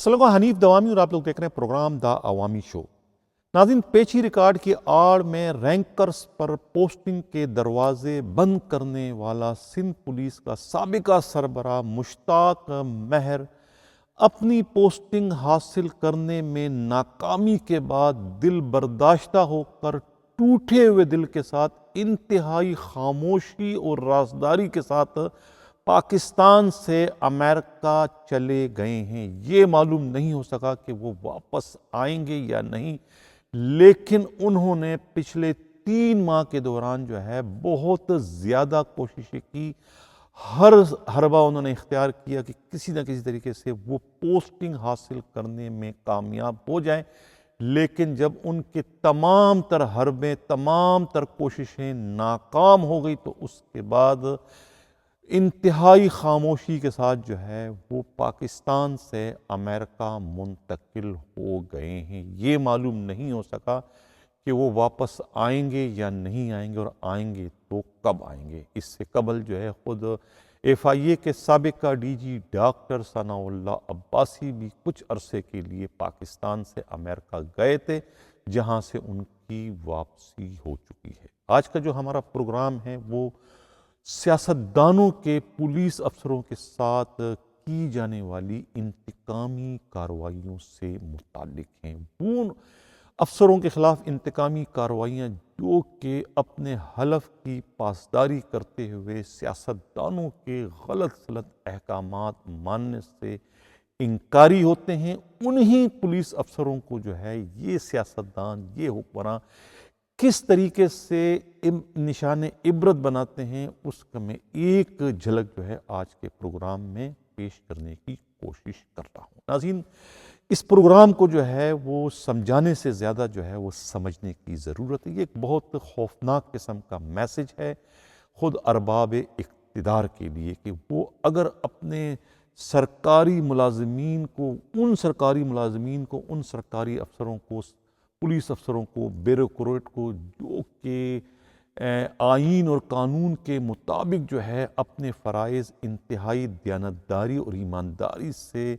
السلام علیکم، حنیف دوامی اور آپ لوگ دیکھ رہے ہیں پروگرام دا عوامی شو۔ ناظرین، پیچی ریکارڈ کی آڑ میں رینکرز پر پوسٹنگ کے دروازے بند کرنے والا سندھ پولیس کا سابقہ سربراہ مشتاق مہر اپنی پوسٹنگ حاصل کرنے میں ناکامی کے بعد دل برداشتہ ہو کر ٹوٹے ہوئے دل کے ساتھ انتہائی خاموشی اور رازداری کے ساتھ پاکستان سے امریکہ چلے گئے ہیں۔ یہ معلوم نہیں ہو سکا کہ وہ واپس آئیں گے یا نہیں، لیکن انہوں نے پچھلے 3 ماہ کے دوران بہت زیادہ کوششیں کی، ہر حربہ انہوں نے اختیار کیا کہ کسی نہ کسی طریقے سے وہ پوسٹنگ حاصل کرنے میں کامیاب ہو جائیں، لیکن جب ان کے تمام تر حربے، تمام تر کوششیں ناکام ہو گئی تو اس کے بعد انتہائی خاموشی کے ساتھ وہ پاکستان سے امریکہ منتقل ہو گئے ہیں۔ یہ معلوم نہیں ہو سکا کہ وہ واپس آئیں گے یا نہیں آئیں گے، اور آئیں گے تو کب آئیں گے۔ اس سے قبل خود FIA کے سابقہ DG ڈاکٹر ثناء اللہ عباسی بھی کچھ عرصے کے لیے پاکستان سے امریکہ گئے تھے، جہاں سے ان کی واپسی ہو چکی ہے۔ آج کا جو ہمارا پروگرام ہے وہ سیاستدانوں کے پولیس افسروں کے ساتھ کی جانے والی انتقامی کارروائیوں سے متعلق ہیں۔ وہ افسروں کے خلاف انتقامی کارروائیاں جو کہ اپنے حلف کی پاسداری کرتے ہوئے سیاستدانوں کے غلط احکامات ماننے سے انکاری ہوتے ہیں، انہی پولیس افسروں کو یہ سیاستدان، یہ حکمراں کس طریقے سے نشان عبرت بناتے ہیں، اس کا میں ایک جھلک آج کے پروگرام میں پیش کرنے کی کوشش کرتا ہوں۔ ناظرین، اس پروگرام کو وہ سمجھانے سے زیادہ وہ سمجھنے کی ضرورت ہے۔ یہ ایک بہت خوفناک قسم کا میسج ہے خود ارباب اقتدار کے لیے کہ وہ اگر اپنے سرکاری ملازمین کو، ان سرکاری افسروں کو، پولیس افسروں کو، بیوروکریٹ کو جو کہ آئین اور قانون کے مطابق اپنے فرائض انتہائی دیانتداری اور ایمانداری سے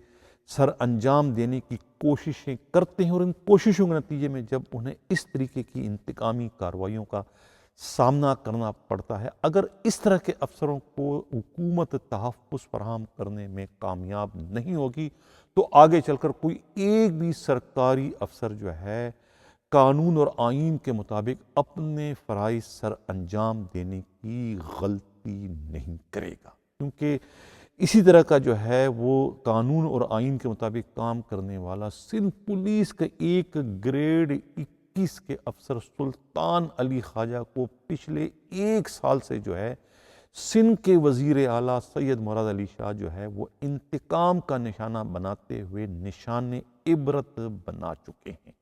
سر انجام دینے کی کوششیں کرتے ہیں، اور ان کوششوں کے نتیجے میں جب انہیں اس طریقے کی انتقامی کارروائیوں کا سامنا کرنا پڑتا ہے، اگر اس طرح کے افسروں کو حکومت تحفظ فراہم کرنے میں کامیاب نہیں ہوگی تو آگے چل کر کوئی ایک بھی سرکاری افسر قانون اور آئین کے مطابق اپنے فرائض سر انجام دینے کی غلطی نہیں کرے گا، کیونکہ اسی طرح کا وہ قانون اور آئین کے مطابق کام کرنے والا سندھ پولیس کا ایک گریڈ 21 کے افسر سلطان علی خواجہ کو پچھلے 1 سال سے سندھ کے وزیر اعلیٰ سید مراد علی شاہ وہ انتقام کا نشانہ بناتے ہوئے نشان عبرت بنا چکے ہیں۔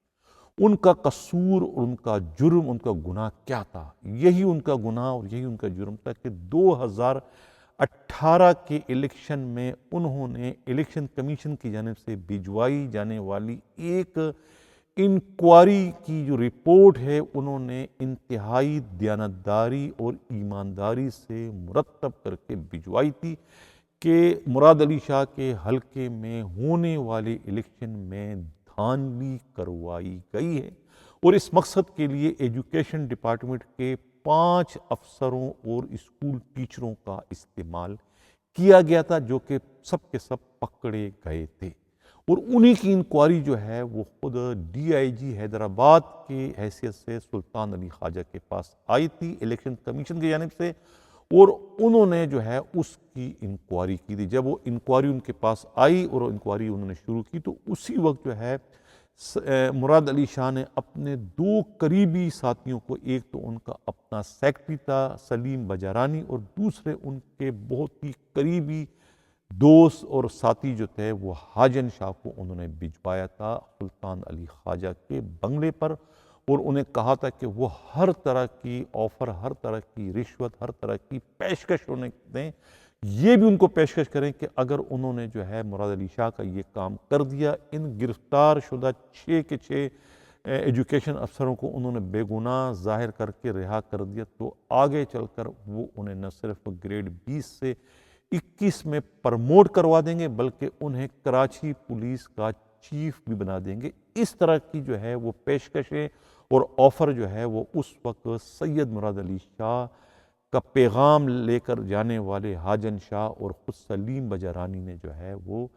ان کا قصور اور ان کا جرم، ان کا گناہ کیا تھا؟ یہی ان کا گناہ اور یہی ان کا جرم تھا کہ 2018 کے الیکشن میں انہوں نے الیکشن کمیشن کی جانب سے بھجوائی جانے والی ایک انکوائری کی جو رپورٹ ہے، انہوں نے انتہائی دیانتداری اور ایمانداری سے مرتب کر کے بھجوائی تھی کہ مراد علی شاہ کے حلقے میں ہونے والے الیکشن میں دھاندلی کروائی گئی ہے، اور اس مقصد کے لیے ایجوکیشن ڈپارٹمنٹ کے 5 افسروں اور اسکول ٹیچروں کا استعمال کیا گیا تھا، جو کہ سب کے سب پکڑے گئے تھے، اور انہی کی انکوائری وہ خود DIG حیدرآباد کی حیثیت سے سلطان علی خواجہ کے پاس آئی تھی الیکشن کمیشن کی جانب سے، اور انہوں نے اس کی انکوائری کی تھی۔ جب وہ انکوائری ان کے پاس آئی اور انکوائری انہوں نے شروع کی تو اسی وقت مراد علی شاہ نے اپنے 2 قریبی ساتھیوں کو، ایک تو ان کا اپنا سیکرٹری تھا سلیم بجارانی، اور دوسرے ان کے بہت ہی قریبی دوست اور ساتھی جو تھے وہ حاجن شاہ کو انہوں نے بھجوایا تھا سلطان علی خواجہ کے بنگلے پر، اور انہیں کہا تھا کہ وہ ہر طرح کی آفر، ہر طرح کی رشوت، ہر طرح کی پیشکش انہیں دیں، یہ بھی ان کو پیشکش کریں کہ اگر انہوں نے مراد علی شاہ کا یہ کام کر دیا، ان گرفتار شدہ 6 کے 6 ایجوکیشن افسروں کو انہوں نے بے گناہ ظاہر کر کے رہا کر دیا، تو آگے چل کر وہ انہیں نہ صرف گریڈ 20 سے 21 میں پرموٹ کروا دیں گے، بلکہ انہیں کراچی پولیس کا چیف بھی بنا دیں گے۔ اس طرح کی جو ہے وہ پیشکشیں اور آفر جو ہے وہ اس وقت سید مراد علی شاہ کا پیغام لے کر جانے والے حاجن شاہ اور خود سلیم بجرانی نے جو ہے وہ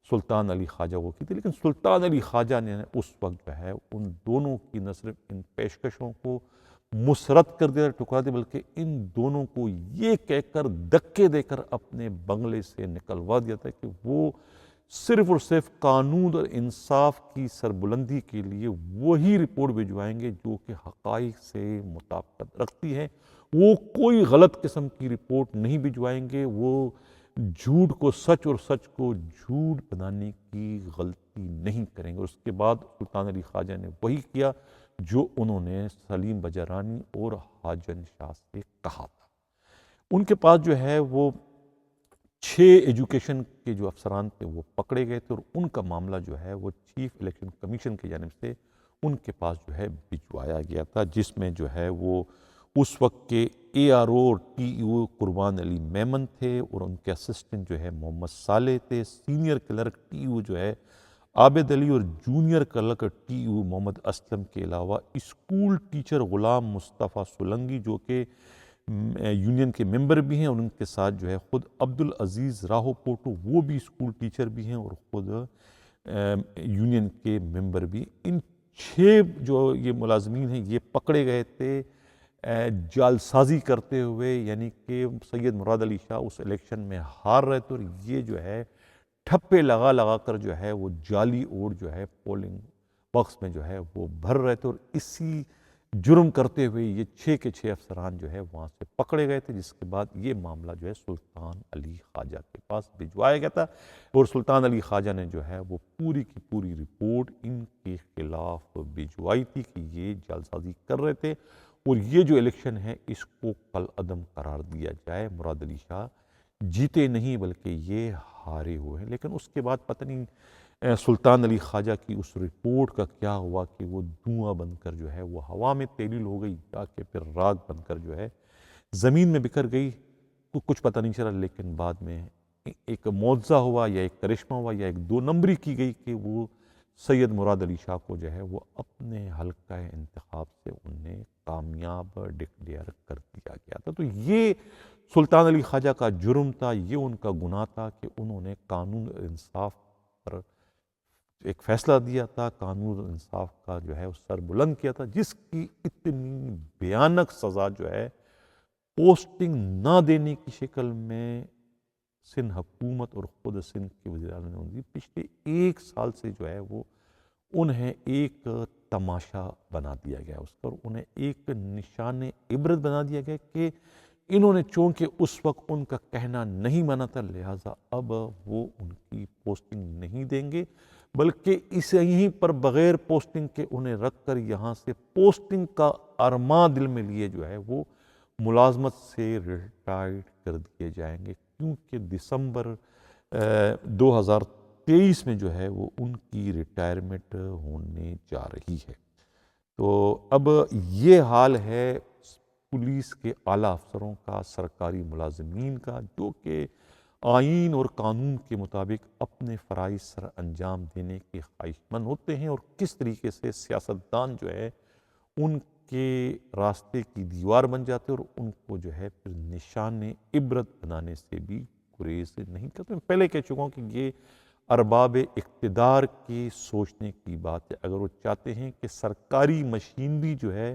سلطان علی خواجہ کو کی تھی۔ لیکن سلطان علی خواجہ نے اس وقت جو ہے ان دونوں کی نہ صرف ان پیشکشوں کو مسرت کر دیا، ٹکرا دیا، بلکہ ان دونوں کو یہ کہہ کر دھکے دے کر اپنے بنگلے سے نکلوا دیا تھا کہ وہ صرف اور صرف قانون اور انصاف کی سربلندی کے لیے وہی رپورٹ بھجوائیں گے جو کہ حقائق سے مطابقت رکھتی ہے۔ وہ کوئی غلط قسم کی رپورٹ نہیں بھجوائیں گے، وہ جھوٹ کو سچ اور سچ کو جھوٹ بنانے کی غلطی نہیں کریں گے۔ اس کے بعد سلطان علی خواجہ نے وہی کیا جو انہوں نے سلیم بجرانی اور حاجن شاہ سے کہا تھا۔ ان کے پاس جو ہے وہ 6 ایجوکیشن کے جو افسران تھے وہ پکڑے گئے تھے، اور ان کا معاملہ جو ہے وہ چیف الیکشن کمیشن کی جانب سے ان کے پاس جو ہے بھجوایا گیا تھا، جس میں جو ہے وہ اس وقت کے اے آر او اور ٹی ای او قربان علی میمن تھے، اور ان کے اسسٹنٹ جو ہے محمد صالح تھے، سینئر کلرک ٹی ای او جو ہے عابد علی، اور جونیئر کلرک ٹی ای او محمد اسلم کے علاوہ اسکول ٹیچر غلام مصطفیٰ سولنگی جو کہ یونین کے ممبر بھی ہیں، اور ان کے ساتھ جو ہے خود عبدالعزیز راہو پوٹو، وہ بھی اسکول ٹیچر بھی ہیں اور خود یونین کے ممبر بھی۔ ان 6 جو یہ ملازمین ہیں یہ پکڑے گئے تھے جعلسازی کرتے ہوئے، یعنی کہ سید مراد علی شاہ اس الیکشن میں ہار رہے تھے، اور یہ جو ہے ٹھپے لگا لگا کر جو ہے وہ جعلی ووٹ جو ہے پولنگ باکس میں جو ہے وہ بھر رہے تھے، اور اسی جرم کرتے ہوئے یہ 6 کے 6 افسران جو ہے وہاں سے پکڑے گئے تھے، جس کے بعد یہ معاملہ جو ہے سلطان علی خواجہ کے پاس بھجوایا گیا تھا، اور سلطان علی خواجہ نے جو ہے وہ پوری کی پوری رپورٹ ان کے خلاف بھجوائی تھی کہ یہ جعلسازی کر رہے تھے، اور یہ جو الیکشن ہے اس کو کالعدم قرار دیا جائے۔ مراد علی شاہ جیتے نہیں بلکہ یہ ہارے ہوئے ہیں۔ لیکن اس کے بعد پتہ نہیں سلطان علی خواجہ کی اس رپورٹ کا کیا ہوا کہ وہ دھواں بن کر جو ہے وہ ہوا میں تیلیل ہو گئی، یا کہ پھر راگ بن کر جو ہے زمین میں بکھر گئی، کچھ پتہ نہیں چلا۔ لیکن بعد میں ایک معجزہ ہوا یا ایک کرشمہ ہوا یا ایک 2 نمبری کی گئی کہ وہ سید مراد علی شاہ کو جو ہے وہ اپنے حلقہ انتخاب سے انہیں کامیاب ڈکلیئر کر دیا گیا تھا۔ تو یہ سلطان علی خواجہ کا جرم تھا، یہ ان کا گناہ تھا کہ انہوں نے قانون انصاف پر ایک فیصلہ دیا تھا، قانون انصاف کا جو ہے سر بلند کیا تھا، جس کی اتنی بھیانک سزا جو ہے پوسٹنگ نہ دینے کی شکل میں سندھ حکومت اور خود سندھ کے وزیر اعلیٰ نے دی۔ پچھلے 1 سال سے جو ہے وہ انہیں ایک تماشا بنا دیا گیا اس پر، انہیں ایک نشان عبرت بنا دیا گیا کہ انہوں نے چونکہ اس وقت ان کا کہنا نہیں مانا تھا، لہٰذا اب وہ ان کی پوسٹنگ نہیں دیں گے، بلکہ اسے یہیں پر بغیر پوسٹنگ کے انہیں رکھ کر یہاں سے پوسٹنگ کا ارماں دل میں لیے جو ہے وہ ملازمت سے ریٹائرڈ کر دیے جائیں گے، کیونکہ دسمبر 2023 میں جو ہے وہ ان کی ریٹائرمنٹ ہونے جا رہی ہے۔ تو اب یہ حال ہے پولیس کے اعلیٰ افسروں کا، سرکاری ملازمین کا، جو کہ آئین اور قانون کے مطابق اپنے فرائض سر انجام دینے کے خواہش مند ہوتے ہیں، اور کس طریقے سے سیاستدان جو ہے ان کے راستے کی دیوار بن جاتے ہیں، اور ان کو جو ہے پھر نشان عبرت بنانے سے بھی گریز نہیں کرتے۔ میں پہلے کہہ چکا ہوں کہ یہ ارباب اقتدار کی سوچنے کی بات ہے۔ اگر وہ چاہتے ہیں کہ سرکاری مشینری جو ہے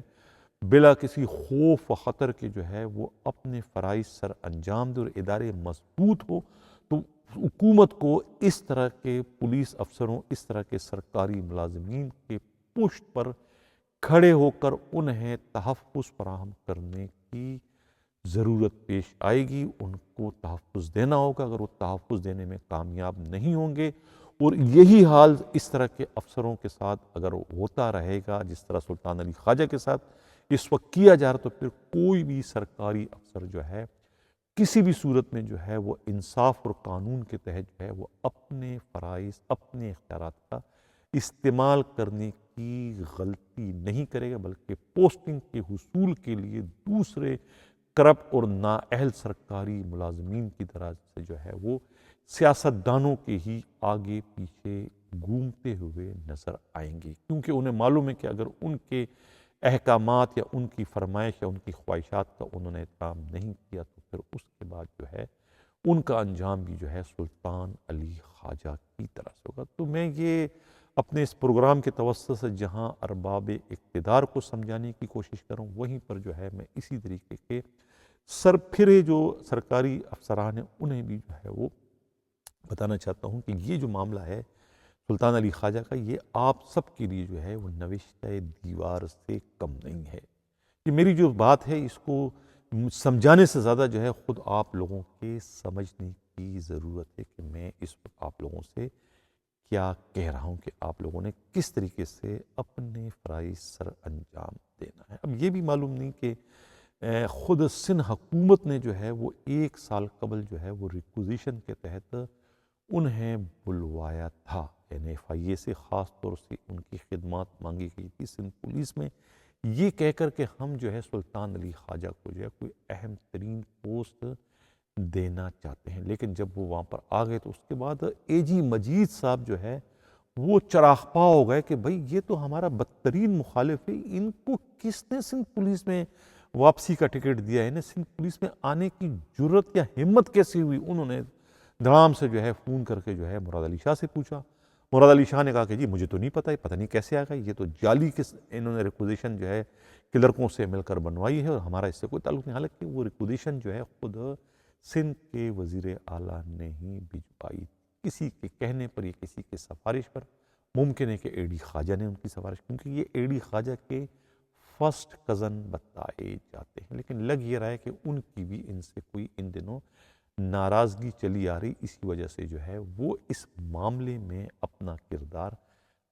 بلا کسی خوف و خطر کے جو ہے وہ اپنے فرائض سر انجام دے اور ادارے مضبوط ہو، تو حکومت کو اس طرح کے پولیس افسروں، اس طرح کے سرکاری ملازمین کے پشت پر کھڑے ہو کر انہیں تحفظ فراہم کرنے کی ضرورت پیش آئے گی۔ ان کو تحفظ دینا ہوگا۔ اگر وہ تحفظ دینے میں کامیاب نہیں ہوں گے، اور یہی حال اس طرح کے افسروں کے ساتھ اگر ہوتا رہے گا جس طرح سلطان علی خواجہ کے ساتھ اس وقت کیا جا رہا، تو پھر کوئی بھی سرکاری افسر جو ہے کسی بھی صورت میں جو ہے وہ انصاف اور قانون کے تحت جو ہے وہ اپنے فرائض، اپنے اختیارات کا استعمال کرنے کی غلطی نہیں کرے گا، بلکہ پوسٹنگ کے حصول کے لیے دوسرے کرپٹ اور نااہل سرکاری ملازمین کی طرح سے جو ہے وہ سیاستدانوں کے ہی آگے پیچھے گھومتے ہوئے نظر آئیں گے، کیونکہ انہیں معلوم ہے کہ اگر ان کے احکامات یا ان کی فرمائش یا ان کی خواہشات کا انہوں نے احترام نہیں کیا تو پھر اس کے بعد جو ہے ان کا انجام بھی جو ہے سلطان علی خواجہ کی طرح سے ہوگا۔ تو میں یہ اپنے اس پروگرام کے توسط سے جہاں ارباب اقتدار کو سمجھانے کی کوشش کروں، وہیں پر جو ہے میں اسی طریقے کے سرپھرے جو سرکاری افسران ہیں انہیں بھی جو ہے وہ بتانا چاہتا ہوں کہ یہ جو معاملہ ہے سلطان علی خواجہ کا، یہ آپ سب کے لیے جو ہے وہ نوشتہ دیوار سے کم نہیں ہے۔ یہ میری جو بات ہے اس کو سمجھانے سے زیادہ جو ہے خود آپ لوگوں کے سمجھنے کی ضرورت ہے کہ میں اس وقت آپ لوگوں سے کیا کہہ رہا ہوں، کہ آپ لوگوں نے کس طریقے سے اپنے فرائض سر انجام دینا ہے۔ اب یہ بھی معلوم نہیں کہ خود سندھ حکومت نے جو ہے وہ 1 سال قبل جو ہے وہ ریکوزیشن کے تحت انہیں بلوایا تھا، NFIA سے خاص طور سے ان کی خدمات مانگی گئی تھی سندھ پولیس میں، یہ کہہ کر کہ ہم جو ہے سلطان علی خواجہ کو جو ہے کوئی اہم ترین پوسٹ دینا چاہتے ہیں۔ لیکن جب وہ وہاں پر آ گئے تو اس کے بعد AG مجید صاحب جو ہے وہ چراغپا ہو گئے کہ بھئی یہ تو ہمارا بدترین مخالف ہے، ان کو کس نے سندھ پولیس میں واپسی کا ٹکٹ دیا ہے، انہیں سندھ پولیس میں آنے کی جرت یا ہمت کیسی ہوئی۔ انہوں نے دھڑام سے جو ہے فون کر کے جو ہے مراد علی شاہ سے پوچھا۔ مراد علی شاہ نے کہا کہ جی مجھے تو نہیں پتہ، پتہ نہیں کیسے آ گیا، یہ تو جعلی انہوں نے ریکوزیشن جو ہے کلرکوں سے مل کر بنوائی ہے اور ہمارا اس سے کوئی تعلق نہیں۔ حالانکہ وہ ریکوزیشن جو ہے خود سندھ کے وزیر اعلیٰ نے ہی بھجوائی، کسی کے کہنے پر یا کسی کے سفارش پر۔ ممکن ہے کہ AD خواجہ نے ان کی سفارش، کیونکہ یہ AD خواجہ کے فرسٹ کزن بتائے جاتے ہیں، لیکن لگ یہ رہا ہے کہ ان کی بھی ان سے کوئی ان دنوں ناراضگی چلی آ رہی، اسی وجہ سے جو ہے وہ اس معاملے میں اپنا کردار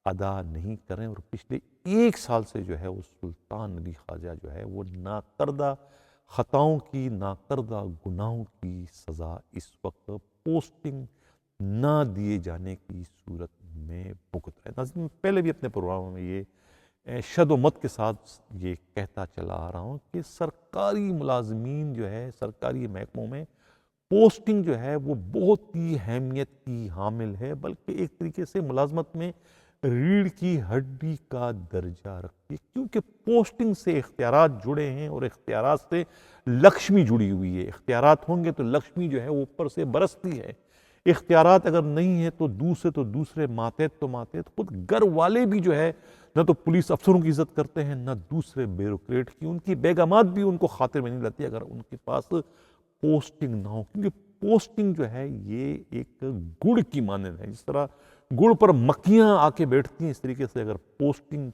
ادا نہیں کریں، اور پچھلے 1 سال سے جو ہے وہ سلطان علی خواجہ جو ہے وہ ناکردہ خطاؤں کی، ناکردہ گناہوں کی سزا اس وقت پوسٹنگ نہ دیے جانے کی صورت میں بھگت رہے۔ ناظرین، میں پہلے بھی اپنے پروگراموں میں یہ شد و مت کے ساتھ یہ کہتا چلا آ رہا ہوں کہ سرکاری ملازمین جو ہے سرکاری محکموں میں پوسٹنگ جو ہے وہ بہت ہی اہمیت کی حامل ہے، بلکہ ایک طریقے سے ملازمت میں ریڑھ کی ہڈی کا درجہ رکھتی ہے، کیونکہ پوسٹنگ سے اختیارات جڑے ہیں اور اختیارات سے لکشمی جڑی ہوئی ہے۔ اختیارات ہوں گے تو لکشمی جو ہے وہ اوپر سے برستی ہے، اختیارات اگر نہیں ہیں تو دوسرے ماتحت تو ماتحت خود گھر والے بھی جو ہے نہ تو پولیس افسروں کی عزت کرتے ہیں، نہ دوسرے بیوروکریٹ کی، ان کی بیگمات بھی ان کو خاطر میں نہیں لاتی اگر ان کے پاس پوسٹنگ نہ ہو، کیونکہ پوسٹنگ جو ہے یہ ایک گڑ کی مانند ہے۔ جس طرح گڑ پر مکھیاں آ کے بیٹھتی ہیں، اس طریقے سے اگر پوسٹنگ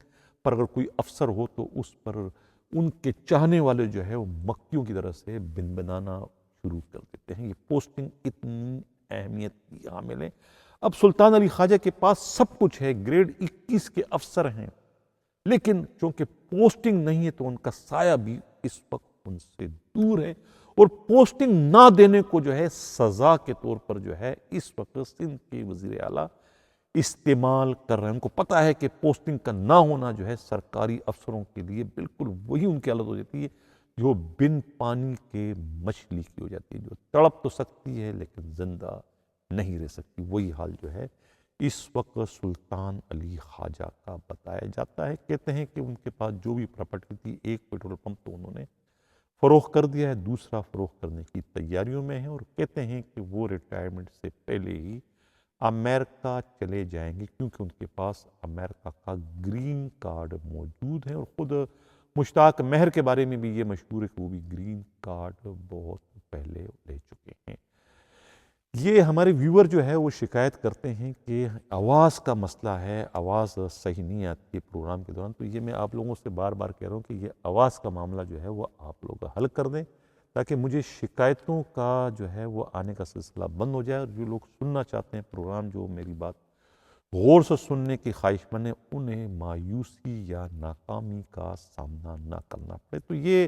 پر اگر کوئی افسر ہو تو اس پر ان کے چاہنے والے جو ہے وہ مکھیوں کی طرح سے بنبنانا شروع کر دیتے ہیں۔ یہ پوسٹنگ اتنی اہمیت کی حامل ہے۔ اب سلطان علی خواجہ کے پاس سب کچھ ہے، گریڈ 21 کے افسر ہیں، لیکن چونکہ پوسٹنگ نہیں ہے تو ان کا سایہ بھی اس وقت ان سے دور ہے، اور پوسٹنگ نہ دینے کو جو ہے سزا کے طور پر جو ہے اس وقت سندھ کے وزیر اعلیٰ استعمال کر رہے ہیں۔ ان کو پتہ ہے کہ پوسٹنگ کا نہ ہونا جو ہے سرکاری افسروں کے لیے بالکل وہی ان کی حالت ہو جاتی ہے جو بن پانی کے مچھلی کی ہو جاتی ہے، جو تڑپ تو سکتی ہے لیکن زندہ نہیں رہ سکتی۔ وہی حال جو ہے اس وقت سلطان علی خواجہ کا بتایا جاتا ہے۔ کہتے ہیں کہ ان کے پاس جو بھی پراپرٹی تھی، ایک پیٹرول پمپ تو انہوں نے فروخت کر دیا ہے، دوسرا فروخت کرنے کی تیاریوں میں ہے، اور کہتے ہیں کہ وہ ریٹائرمنٹ سے پہلے ہی امریکہ چلے جائیں گے، کیونکہ ان کے پاس امریکہ کا گرین کارڈ موجود ہے، اور خود مشتاق مہر کے بارے میں بھی یہ مشہور ہے کہ وہ بھی گرین کارڈ بہت پہلے لے چکے ہیں۔ یہ ہمارے ویور جو ہے وہ شکایت کرتے ہیں کہ آواز کا مسئلہ ہے، آواز صحیح نہیں آتی ہے پروگرام کے دوران، تو یہ میں آپ لوگوں سے بار بار کہہ رہا ہوں کہ یہ آواز کا معاملہ جو ہے وہ آپ لوگ حل کر دیں، تاکہ مجھے شکایتوں کا جو ہے وہ آنے کا سلسلہ بند ہو جائے، اور جو لوگ سننا چاہتے ہیں پروگرام، جو میری بات غور سے سننے کی خواہش مند ہیں، انہیں مایوسی یا ناکامی کا سامنا نہ کرنا پڑے۔ تو یہ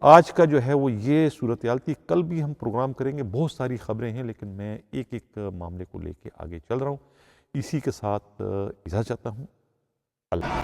آج کا جو ہے وہ یہ صورتحال تھی۔ کل بھی ہم پروگرام کریں گے، بہت ساری خبریں ہیں، لیکن میں ایک ایک معاملے کو لے کے آگے چل رہا ہوں۔ اسی کے ساتھ اجازت چاہتا ہوں۔ اللہ